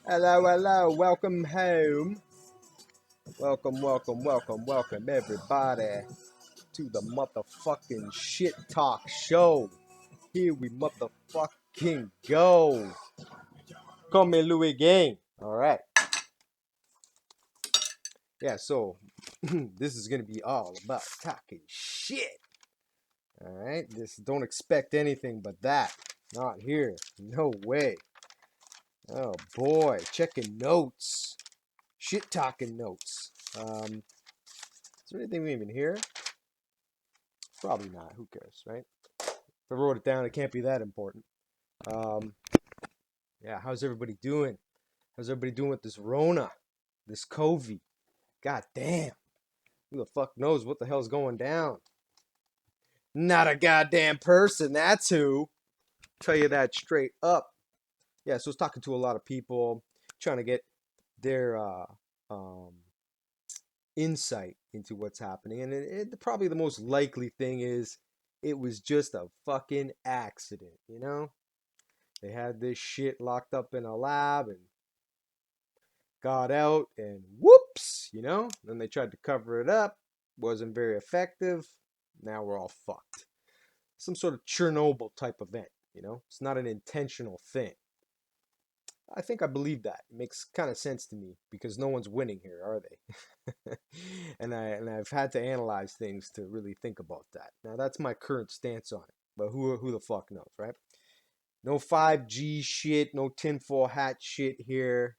Hello, hello, welcome home. Welcome, everybody to the motherfucking shit talk show. Here we motherfucking go. Call me Louis Gang. All right. Yeah, so this is going to be all about talking shit. All right. Don't expect anything but that. Not here. No way. Oh boy, checking notes. Shit talking notes. Is there anything we even hear? Probably not. Who cares, right? If I wrote it down, it can't be that important. Um, yeah, how's everybody doing? How's everybody doing with this Rona, this COVID? God damn, who the fuck knows what the hell's going down? Not a goddamn person. That's who. Tell you that straight up. Yeah, so I was talking to a lot of people, trying to get their um, insight into what's happening, and probably the most likely thing is it was just a fucking accident. They had this shit locked up in a lab and got out and whoops. Then they tried to cover it up. Wasn't very effective. Now we're all fucked. Some sort of Chernobyl type event. It's not an intentional thing. I think I believe that. It makes kind of sense to me because no one's winning here, are they? and I've had to analyze things to really think about that. Now that's my current stance on it. But who the fuck knows, right? No 5G shit, no tinfoil hat shit here.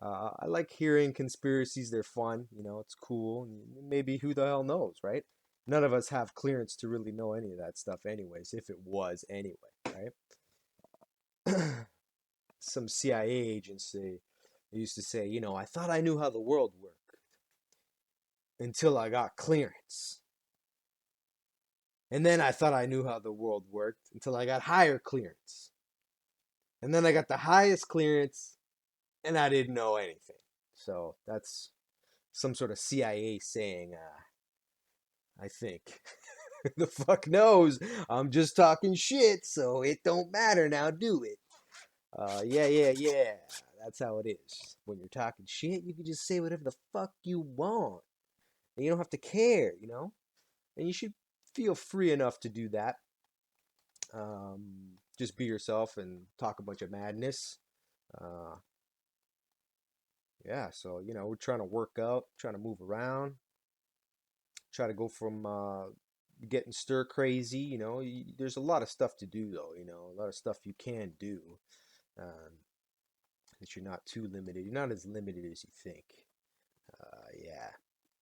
I like hearing conspiracies. They're fun. It's cool. Maybe who the hell knows, right? None of us have clearance to really know any of that stuff, anyways, if it was anyway, right? Some CIA agents they used to say, I thought I knew how the world worked until I got clearance. And then I thought I knew how the world worked until I got higher clearance. And then I got the highest clearance and I didn't know anything. So that's some sort of CIA saying, I think. The fuck knows? I'm just talking shit, so it don't matter now, do it? Yeah. That's how it is. When you're talking shit, you can just say whatever the fuck you want. And you don't have to care. And you should feel free enough to do that. Just be yourself and talk a bunch of madness. Uh, yeah, so, we're trying to work out, trying to move around, try to go from getting stir crazy. There's a lot of stuff to do, though, a lot of stuff you can do. Um, that you're not too limited. You're not as limited as you think. Yeah.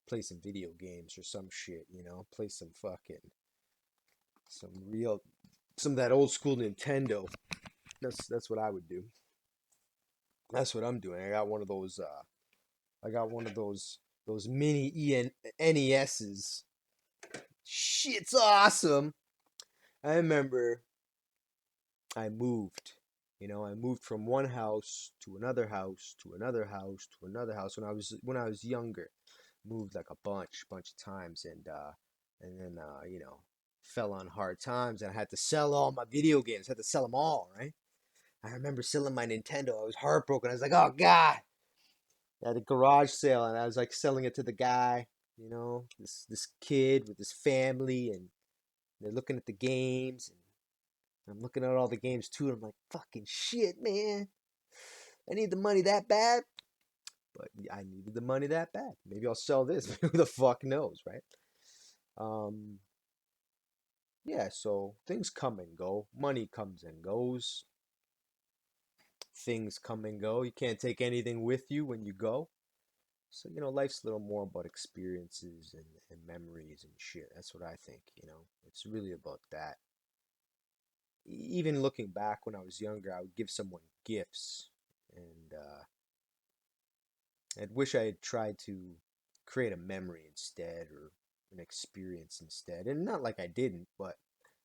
Play some video games or some shit. Play some fucking, some real, some of that old school Nintendo. That's what I would do. That's what I'm doing. I got one of those mini NESs. Shit's awesome. I remember I moved. I moved from one house to another house to another house to another house when I was younger. Moved like a bunch of times, and then fell on hard times and I had to sell all my video games. I had to sell them all, right? I remember selling my Nintendo. I was heartbroken. I was like, "Oh God!" I had a garage sale, and I was like selling it to the guy. This kid with his family, and they're looking at the games, and I'm looking at all the games too, and I'm like, "Fucking shit, man! I need the money that bad." But I needed the money that bad. Maybe I'll sell this. Who the fuck knows, right? Um, yeah. So things come and go. Money comes and goes. Things come and go. You can't take anything with you when you go. So, life's a little more about experiences and memories and shit. That's what I think. It's really about that. Even looking back when I was younger, I would give someone gifts. And I'd wish I had tried to create a memory instead or an experience instead. And not like I didn't, but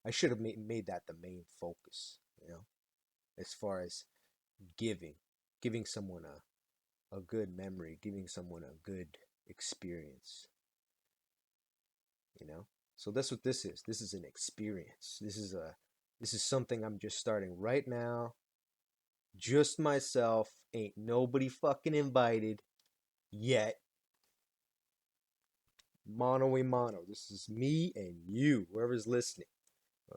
I should have made that the main focus, as far as giving. Giving someone a good memory, giving someone a good experience. So that's what this is. This is an experience. This is something I'm just starting right now, Just myself. Ain't nobody fucking invited yet. Mono a mono. This is me and you, whoever's listening.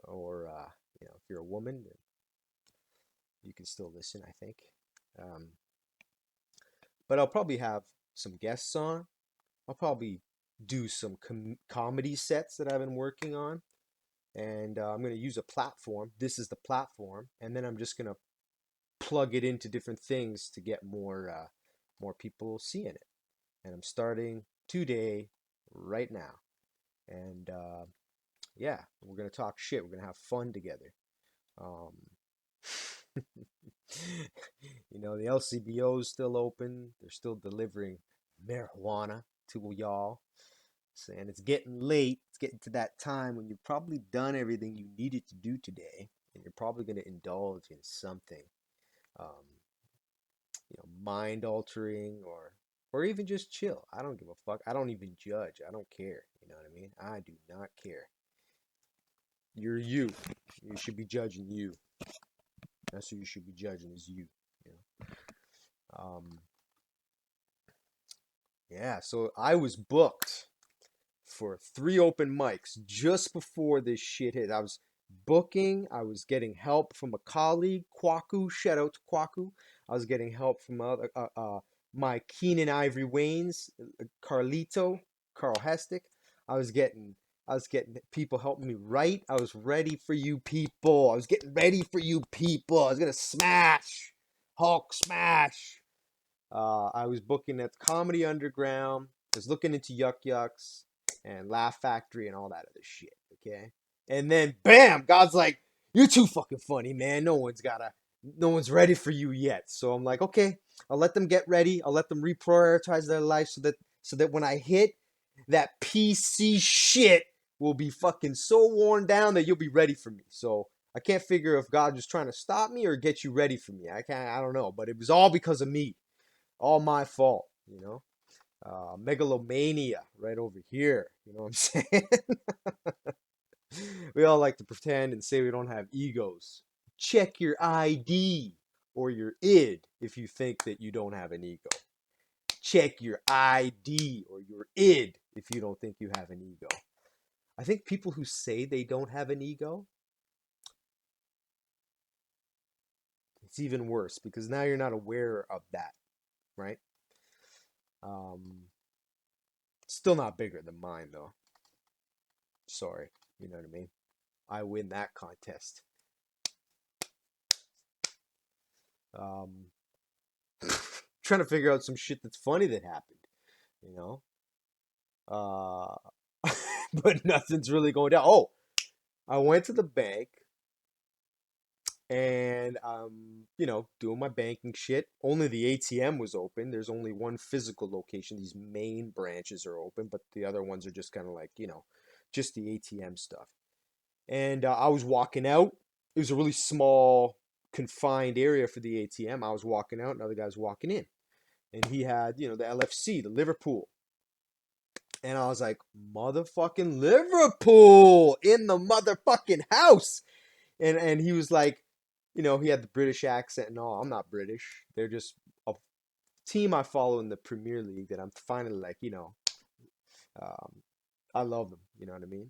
Or, if you're a woman, you can still listen, I think. Um, but I'll probably have some guests on. I'll probably do some comedy sets that I've been working on. And I'm going to use a platform. This is the platform. And then I'm just going to plug it into different things to get more people seeing it. And I'm starting today, right now. And yeah, we're gonna talk shit. We're gonna have fun together. Um, the LCBO is still open. They're still delivering marijuana to y'all. And it's getting late. It's getting to that time when you've probably done everything you needed to do today, and you're probably gonna indulge in something, um, mind altering or even just chill. I don't give a fuck. I don't even judge. I don't care. You know what I mean? I do not care. You're you. You should be judging you. That's who you should be judging is you. You know. Yeah. So I was booked for 3 open mics just before this shit hit. I was booking. I was getting help from a colleague, Kwaku. Shout out to Kwaku. I was getting help from my Keenan Ivory Waynes, Carlito, Carl Hestick. I was getting people helping me write. I was ready for you people. I was getting ready for you people. I was gonna smash, Hulk smash. I was booking at Comedy Underground. I was looking into Yuck Yucks and Laugh Factory and all that other shit. Okay, and then bam, God's like, "You're too fucking funny, man. No one's ready for you yet." So I'm like, okay, I'll let them get ready. I'll let them reprioritize their life so that when I hit that PC shit will be fucking so worn down that you'll be ready for me. So I can't figure if God was trying to stop me or get you ready for me. I don't know, but it was all because of me, all my fault. Megalomania right over here. You know what I'm saying? We all like to pretend and say we don't have egos. Check your ID or your id if you think that you don't have an ego. Check your ID or your id if you don't think you have an ego. I think people who say they don't have an ego, it's even worse because now you're not aware of that, right? Um, Still not bigger than mine though. Sorry, you know what I mean? I win that contest. Um, Trying to figure out some shit that's funny that happened, you know? Uh, but nothing's really going down. Oh, I went to the bank and doing my banking shit. Only the ATM was open. There's only one physical location. These main branches are open, but the other ones are just kind of like, just the ATM stuff. And I was walking out. It was a really small, confined area for the ATM. I was walking out, another guy's walking in. And he had, the LFC, the Liverpool. And I was like, motherfucking Liverpool in the motherfucking house. And he was like, he had the British accent and all. I'm not British. They're just a team I follow in the Premier League that I'm finally like, um, I love them. You know what I mean?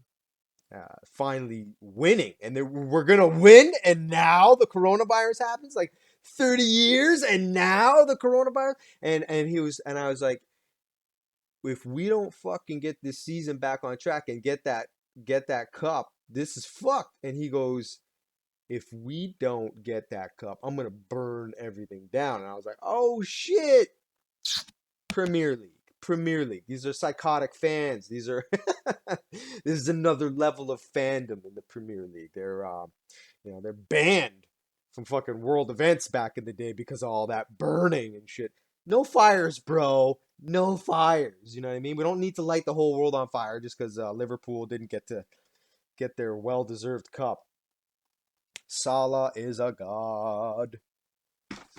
Finally winning, and we're gonna win. And now the coronavirus happens, like 30 years, and now the coronavirus. And I was like, if we don't fucking get this season back on track and get that cup, this is fucked. And he goes, if we don't get that cup, I'm gonna burn everything down. And I was like, oh shit. Premier League. These are psychotic fans. These are this is another level of fandom in the Premier League. They're banned from fucking world events back in the day because of all that burning and shit. No fires, bro. No fires. You know what I mean? We don't need to light the whole world on fire just because Liverpool didn't get to get their well-deserved cup. Salah is a god.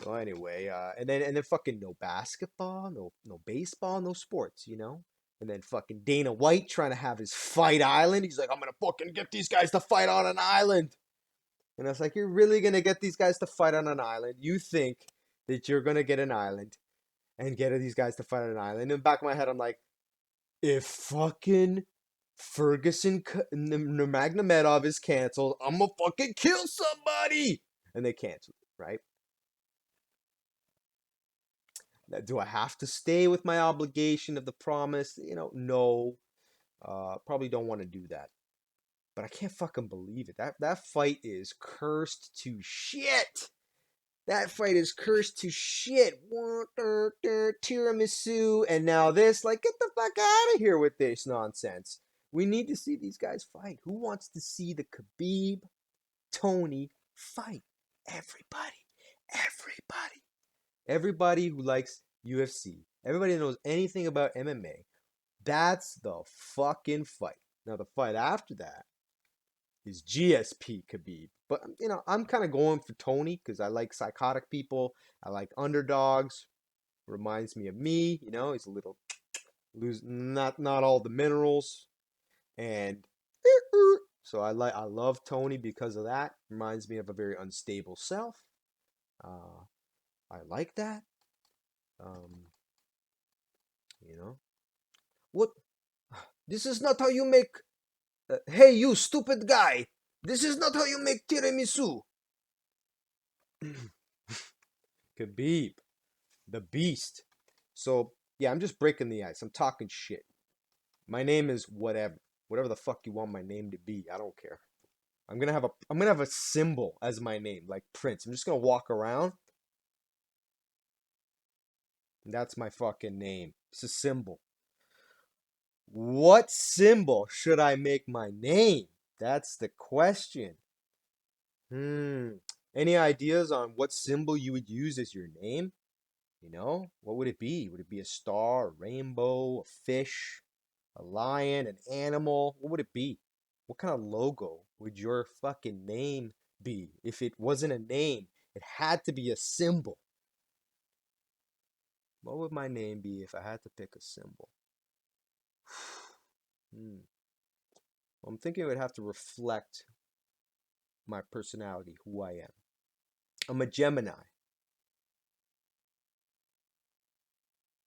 So anyway, and then fucking no basketball, no baseball, no sports, And then fucking Dana White trying to have his fight island. He's like, I'm gonna fucking get these guys to fight on an island. And it's like, you're really gonna get these guys to fight on an island? You think that you're gonna get an island and get these guys to fight on an island? In the back of my head, I'm like, if fucking Ferguson Nurmagomedov is canceled, I'm gonna fucking kill somebody. And they canceled it, right? Now, do I have to stay with my obligation of the promise? No. Probably don't want to do that. But I can't fucking believe it. That fight is cursed to shit. That fight is cursed to shit. Tiramisu, and now this. Like, get the fuck out of here with this nonsense. We need to see these guys fight. Who wants to see the Khabib, Tony fight? Everybody. Everybody. Everybody who likes UFC. Everybody who knows anything about MMA. That's the fucking fight. Now, the fight after that is GSP Khabib. But, I'm kind of going for Tony because I like psychotic people. I like underdogs. Reminds me of me. He's a little not all the minerals. And so I love Tony because of that. Reminds me of a very unstable self. I like that. What? This is not how you make. Hey, you stupid guy! This is not how you make tiramisu. Khabib, the beast. So yeah, I'm just breaking the ice. I'm talking shit. My name is whatever the fuck you want my name to be. I don't care. I'm gonna have a symbol as my name, like Prince. I'm just gonna walk around. And that's my fucking name. It's a symbol. What symbol should I make my name? That's the question. Any ideas on what symbol you would use as your name? What would it be? Would it be a star, a rainbow, a fish, a lion, an animal? What would it be? What kind of logo would your fucking name be? If it wasn't a name, it had to be a symbol. What would my name be if I had to pick a symbol? Well, I'm thinking it would have to reflect my personality, who I am. I'm a Gemini.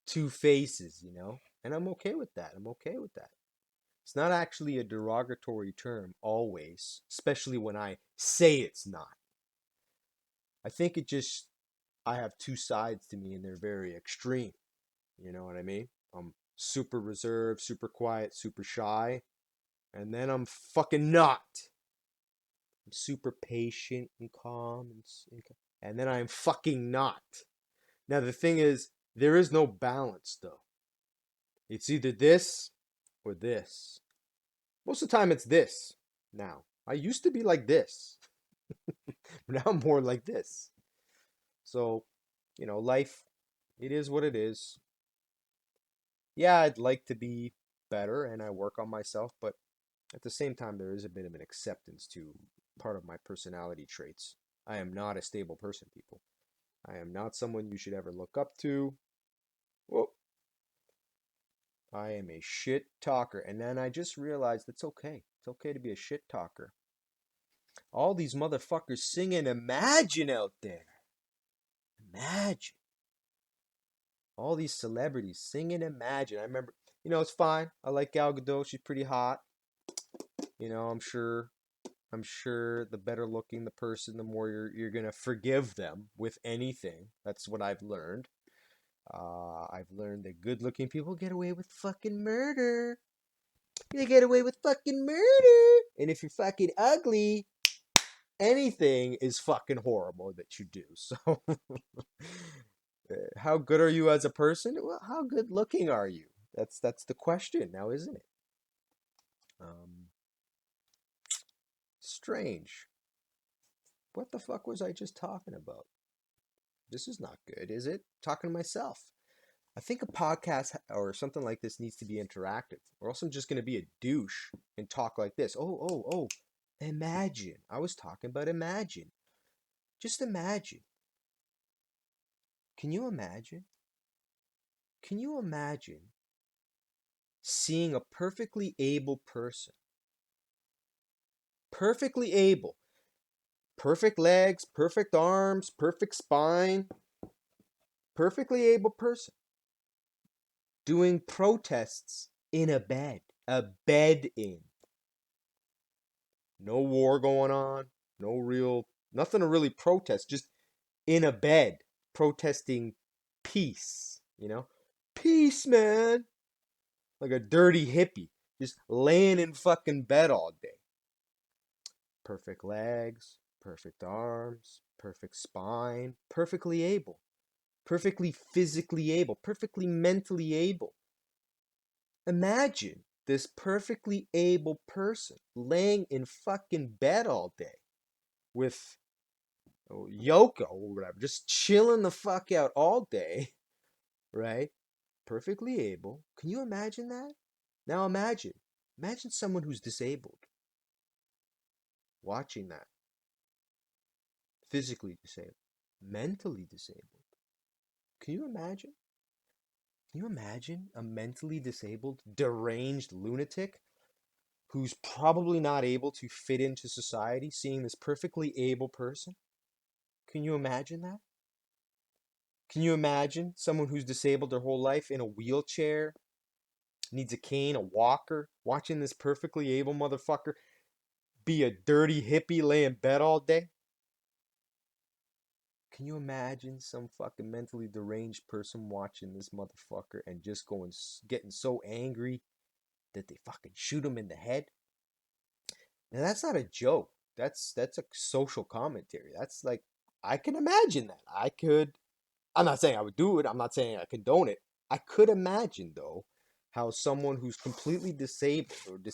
Two faces, and I'm okay with that. It's not actually a derogatory term always, especially when I say it's not. I think I have two sides to me and they're very extreme. You know what I mean? I'm super reserved, super quiet, super shy, and then I'm fucking not. I'm super patient and calm, and then I'm fucking not. Now, the thing is, there is no balance, though. It's either this or this. Most of the time, it's this now. I used to be like this. Now I'm more like this. So, life, it is what it is. Yeah, I'd like to be better and I work on myself, but at the same time, there is a bit of an acceptance to part of my personality traits. I am not a stable person, people. I am not someone you should ever look up to. Whoa. I am a shit talker. And then I just realized it's okay. It's okay to be a shit talker. All these motherfuckers singing Imagine out there. Imagine. All these celebrities singing Imagine. I remember, it's fine. I like Gal Gadot. She's pretty hot. I'm sure the better looking the person, the more you're gonna forgive them with anything. That's what I've learned. I've learned that good looking people get away with fucking murder. They get away with fucking murder. And if you're fucking ugly, anything is fucking horrible that you do. So, how good are you as a person? Well, how good looking are you? That's the question now, isn't it? Strange. What the fuck was I just talking about? This is not good, is it? Talking to myself. I think a podcast or something like this needs to be interactive, or else I'm just going to be a douche and talk like this. Oh. Imagine. I was talking about imagine. Just imagine. Can you imagine? Can you imagine seeing a perfectly able person? Perfectly able. Perfect legs, perfect arms, perfect spine, perfectly able person doing protests in a bed in. No war going on, nothing to really protest, just in a bed protesting peace, you know? Peace, man. Like a dirty hippie, just laying in fucking bed all day. Perfect legs, perfect arms, perfect spine, perfectly able, perfectly physically able, perfectly mentally able. Imagine this perfectly able person laying in fucking bed all day with Yoko or whatever, just chilling the fuck out all day, right? Perfectly able. Can you imagine that? Now imagine someone who's disabled watching that, physically disabled, mentally disabled. Can you imagine? Can you imagine a mentally disabled, deranged lunatic who's probably not able to fit into society seeing this perfectly able person? Can you imagine that? Can you imagine someone who's disabled their whole life in a wheelchair, needs a cane, a walker, watching this perfectly able motherfucker be a dirty hippie lay in bed all day? Can you imagine some fucking mentally deranged person watching this motherfucker and just getting so angry that they fucking shoot him in the head? Now that's not a joke. That's a social commentary. That's like I can imagine that. I'm not saying I would do it. I'm not saying I condone it. I could imagine though how someone who's completely disabled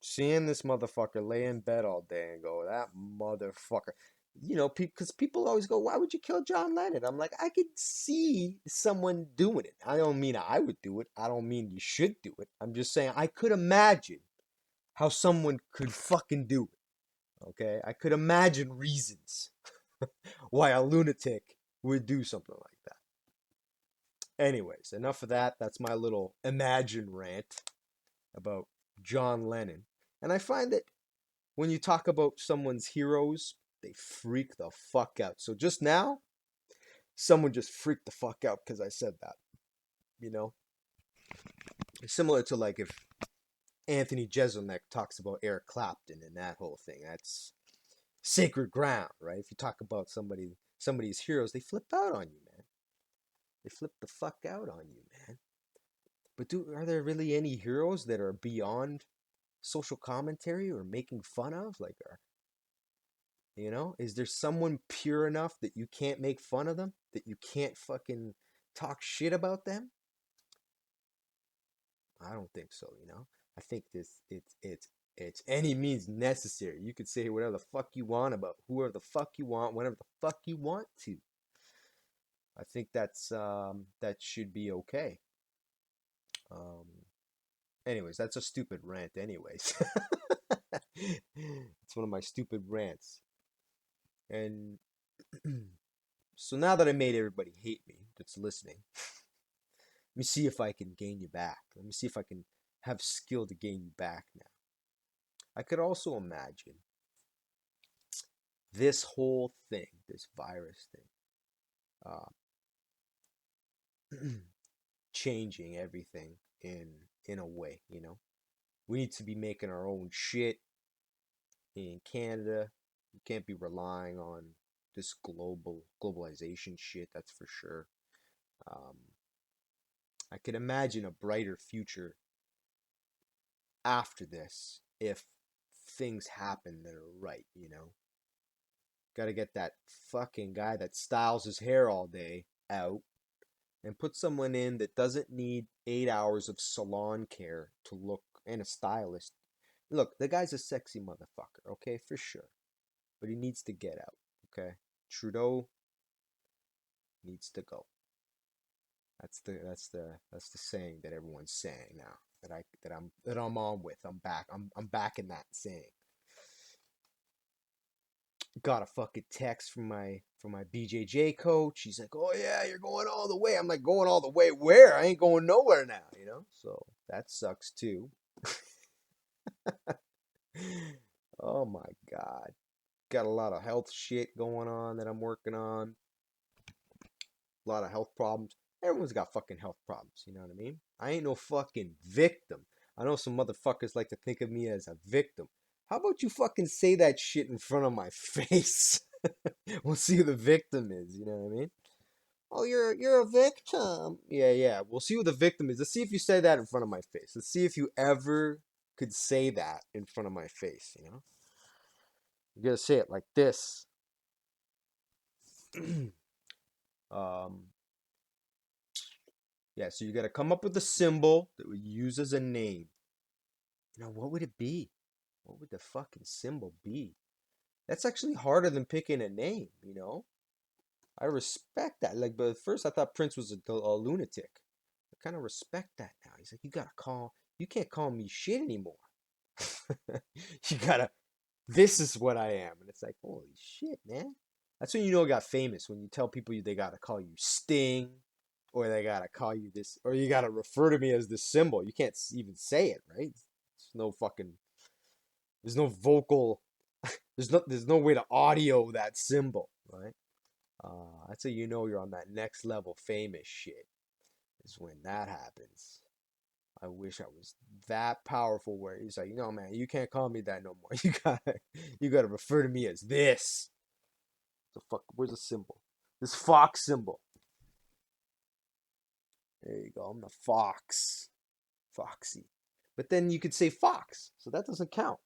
seeing this motherfucker lay in bed all day and go, that motherfucker. You know, because people always go, why would you kill John Lennon? I'm like, I could see someone doing it. I don't mean I would do it. I don't mean you should do it. I'm just saying I could imagine how someone could fucking do it. Okay? I could imagine reasons why a lunatic would do something like that. Anyways, enough of that. That's my little imagine rant about John Lennon. And I find that when you talk about someone's heroes, they freak the fuck out. So just now, someone just freaked the fuck out because I said that. You know? It's similar to like if Anthony Jeselnik talks about Eric Clapton and that whole thing. That's sacred ground, right? If you talk about somebody's heroes, they flip out on you, man. They flip the fuck out on you, man. But are there really any heroes that are beyond social commentary or making fun of? Like, is there someone pure enough that you can't make fun of them? That you can't fucking talk shit about them? I don't think so. I think it's any means necessary. You could say whatever the fuck you want about whoever the fuck you want, whenever the fuck you want to. I think that should be okay. Um, anyways, that's a stupid rant. Anyways, it's one of my stupid rants. And so now that I made everybody hate me that's listening, let me see if I can gain you back. Let me see if I can have skill to gain you back now. I could also imagine this whole thing, this virus thing, uh, changing everything in a way. We need to be making our own shit in Canada. You can't be relying on this globalization shit, that's for sure. Um, I could imagine a brighter future after this if things happen that are right. Got to get that fucking guy that styles his hair all day out and put someone in that doesn't need 8 hours of salon care to look, and a stylist. Look, the guy's a sexy motherfucker, okay, for sure. But he needs to get out, okay? Trudeau needs to go. That's the saying that everyone's saying now. That I'm on with. I'm back in that saying. Got a fucking text from my BJJ coach. He's like, "Oh yeah, you're going all the way." I'm like, "Going all the way where? I ain't going nowhere now." So that sucks too. Oh my God. Got a lot of health shit going on that I'm working on. A lot of health problems. Everyone's got fucking health problems, you know what I mean? I ain't no fucking victim. I know some motherfuckers like to think of me as a victim. How about you fucking say that shit in front of my face? We'll see who the victim is, you know what I mean? Oh, you're a victim. Yeah, yeah. We'll see who the victim is. Let's see if you say that in front of my face. Let's see if you ever could say that in front of my face, you know? You gotta say it like this. um, yeah, so you gotta come up with a symbol that we use as a name. Now, what would it be? What would the fucking symbol be? That's actually harder than picking a name, you know? I respect that. Like, but at first I thought Prince was a lunatic. I kind of respect that now. He's like, you can't call me shit anymore. You gotta, this is what I am. And it's like, holy shit, man. That's when you know it got famous, when you tell people they gotta call you Sting, or they gotta call you this, or you gotta refer to me as this symbol. You can't even say it, right? There's no fucking, there's no vocal, there's no way to audio that symbol, right? That's how you know you're on that next level famous shit, is when that happens. I wish I was that powerful where he's like, no man, you can't call me that no more. You gotta refer to me as this. The fuck, where's the symbol? This fox symbol. There you go. I'm the fox. Foxy. But then you could say fox, so that doesn't count.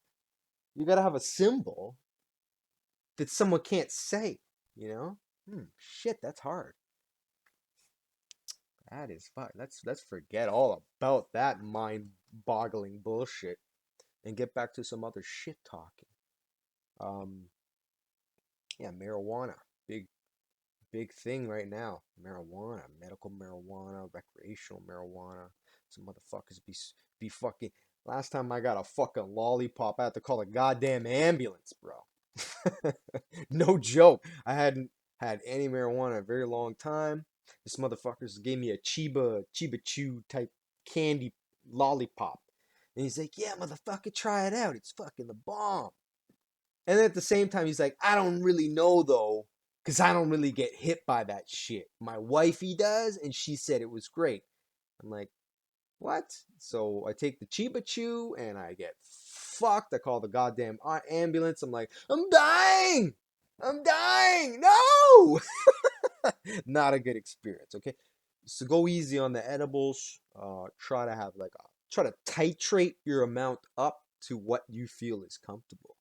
You gotta have a symbol that someone can't say, you know? Shit, that's hard. That is fun. Let's forget all about that mind-boggling bullshit and get back to some other shit talking. Um, yeah, marijuana, big big thing right now. Marijuana, medical marijuana, recreational marijuana. Some motherfuckers be fucking. Last time I got a fucking lollipop, I had to call a goddamn ambulance, bro. No joke. I hadn't had any marijuana in a very long time. This motherfuckers gave me a Chiba Chew type candy lollipop. And he's like, yeah, motherfucker, try it out. It's fucking the bomb. And then at the same time, he's like, I don't really know though, because I don't really get hit by that shit. My wifey does, and she said it was great. I'm like, what? So I take the Chiba Chew and I get fucked. I call the goddamn ambulance. I'm like, I'm dying! I'm dying! No! Not a good experience, okay? So go easy on the edibles. Try to titrate your amount up to what you feel is comfortable.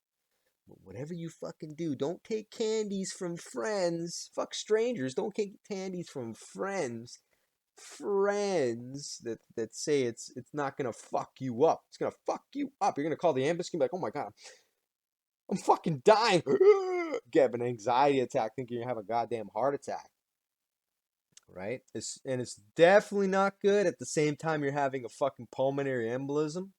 But whatever you fucking do, don't take candies from friends. Fuck strangers. Don't take candies from friends. Friends that say it's not gonna fuck you up. It's gonna fuck you up. You're gonna call the ambulance and be like, oh my god, I'm fucking dying. Get an anxiety attack thinking you have a goddamn heart attack. Right? It's definitely not good at the same time you're having a fucking pulmonary embolism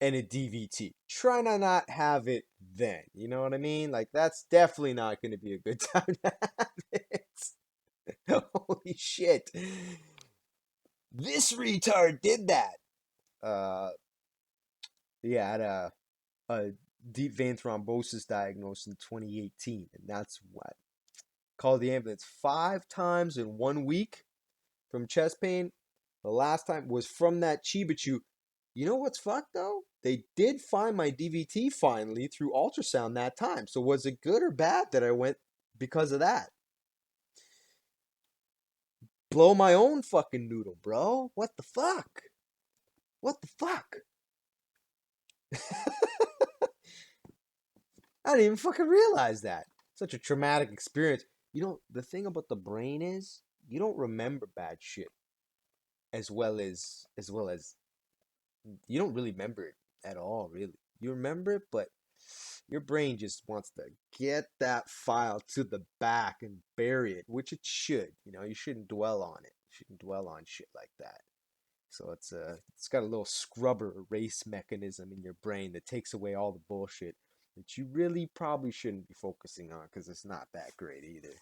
and a DVT. Try to not have it then. You know what I mean? Like, that's definitely not going to be a good time to have it. Holy shit. This retard did that. Uh, yeah, I had a deep vein thrombosis diagnosed in 2018, and that's what. Called the ambulance 5 times in 1 week from chest pain. The last time was from that Chiba Chew. You know what's fucked though? They did find my DVT finally through ultrasound that time. So was it good or bad that I went because of that? Blow my own fucking noodle, bro. What the fuck? What the fuck? I didn't even fucking realize that. Such a traumatic experience. You know, the thing about the brain is you don't remember bad shit as well as you don't really remember it at all, really. You remember it, but your brain just wants to get that file to the back and bury it, which it should. You know, you shouldn't dwell on it. You shouldn't dwell on shit like that. So it's got a little scrubber erase mechanism in your brain that takes away all the bullshit that you really probably shouldn't be focusing on because it's not that great either.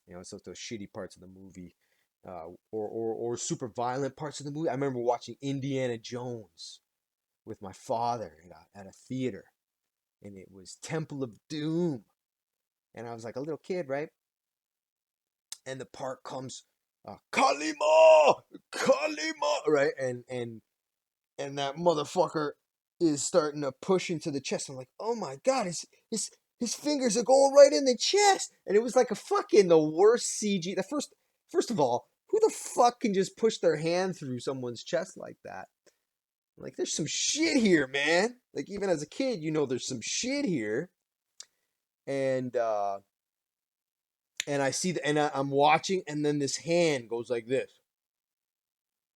You know, it's like those shitty parts of the movie, or super violent parts of the movie. I remember watching Indiana Jones with my father at a theater. and it was Temple of Doom. And I was like a little kid, right? And the part comes, Kalima, Kalima, right? And that motherfucker is starting to push into the chest. I'm like, oh my god, his fingers are going right in the chest, and it was like a fucking the worst CG. First of all, who the fuck can just push their hand through someone's chest like that? Like, there's some shit here, man. Like, even as a kid, you know there's some shit here, and I see I'm watching, and then this hand goes like this,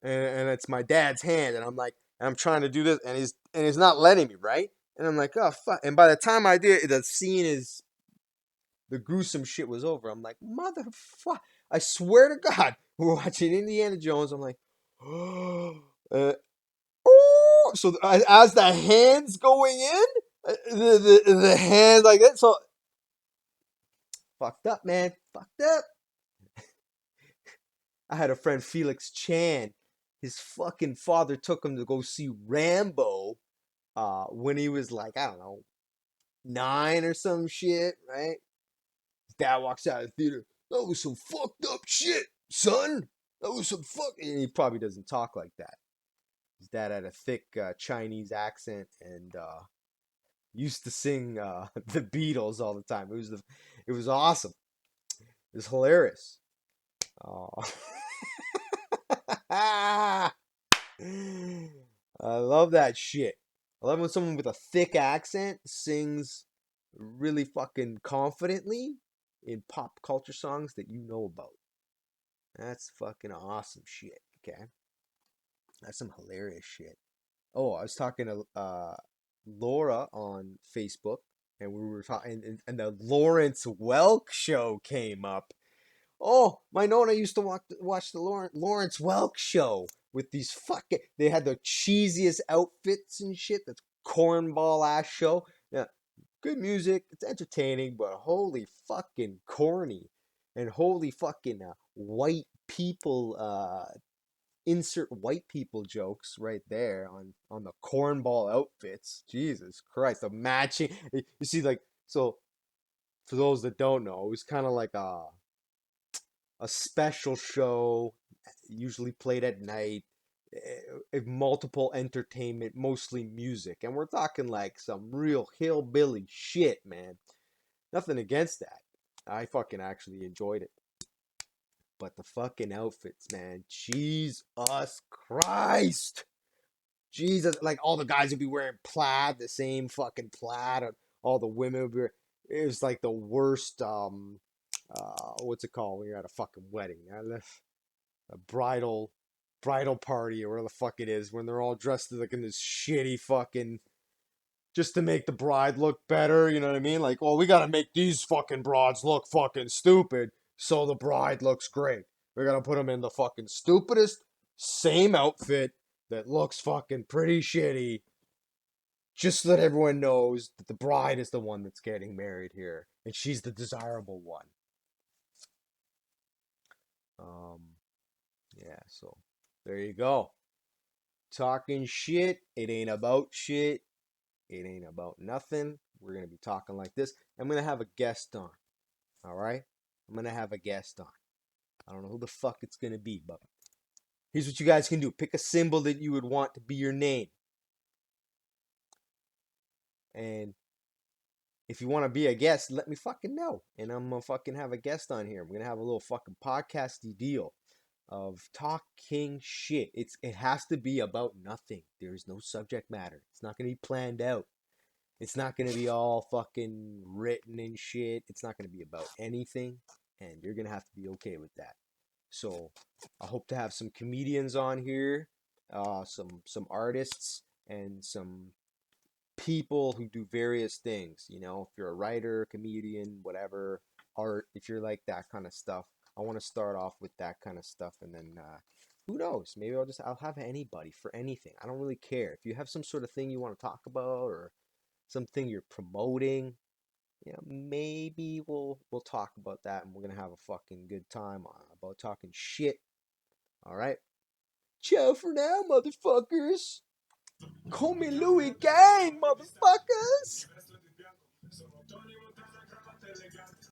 and it's my dad's hand, and I'm like, and I'm trying to do this, and he's not letting me, right? And I'm like, oh fuck! And by the time I did, the scene is the gruesome shit was over. I'm like, motherfucker! I swear to God, we're watching Indiana Jones. I'm like, uh, oh! So as the hands going in, the hand like that, so fucked up, man, fucked up. I had a friend, Felix Chan. His fucking father took him to go see Rambo when he was like, I don't know, 9 or some shit, right? His dad walks out of the theater. That was some fucked up shit, son. That was some fuck. And he probably doesn't talk like that. His dad had a thick Chinese accent and used to sing the Beatles all the time. It was awesome. It was hilarious. Oh. I love that shit. I love when someone with a thick accent sings really fucking confidently in pop culture songs that you know about. That's fucking awesome shit, okay? That's some hilarious shit. Oh, I was talking to Laura on Facebook, and we were talking, and the Lawrence Welk show came up. Oh, my Nona used to watch the Lawrence Welk show with these fucking. They had the cheesiest outfits and shit. That's cornball ass show. Yeah, good music. It's entertaining, but holy fucking corny, and holy fucking white people. Insert white people jokes right there on the cornball outfits. Jesus Christ, the matching. You see, like, so for those that don't know, it was kind of like a special show, usually played at night, multiple entertainment, mostly music. And we're talking like some real hillbilly shit, man. Nothing against that. I fucking actually enjoyed it. But the fucking outfits, man. Jesus Christ. Jesus, like all the guys would be wearing plaid, the same fucking plaid, and all the women would be. It was like the worst. What's it called when you're at a fucking wedding? A bridal party or whatever the fuck it is when they're all dressed like in this shitty fucking just to make the bride look better, you know what I mean? Like, well, we gotta make these fucking broads look fucking stupid so the bride looks great. We're gonna put them in the fucking stupidest same outfit that looks fucking pretty shitty just so that everyone knows that the bride is the one that's getting married here and she's the desirable one. Um, yeah, so there you go. Talking shit. It ain't about shit. It ain't about nothing. We're going to be talking like this. I'm going to have a guest on. All right? I'm going to have a guest on. I don't know who the fuck it's going to be, but here's what you guys can do. Pick a symbol that you would want to be your name. And if you want to be a guest, let me fucking know. And I'm going to fucking have a guest on here. We're going to have a little fucking podcasty deal of talking shit. It has to be about nothing. There's no subject matter. It's not going to be planned out. It's not going to be all fucking written and shit. It's not going to be about anything. And you're going to have to be okay with that. So I hope to have some comedians on here, some artists, and some people who do various things. You know, if you're a writer, comedian, whatever, art, if you're like that kind of stuff, I want to start off with that kind of stuff, and then who knows? Maybe I'll have anybody for anything. I don't really care. If you have some sort of thing you want to talk about or something you're promoting, you know, maybe we'll talk about that, and we're gonna have a fucking good time about talking shit. All right. Ciao for now, motherfuckers. Call me Louis Gang, motherfuckers.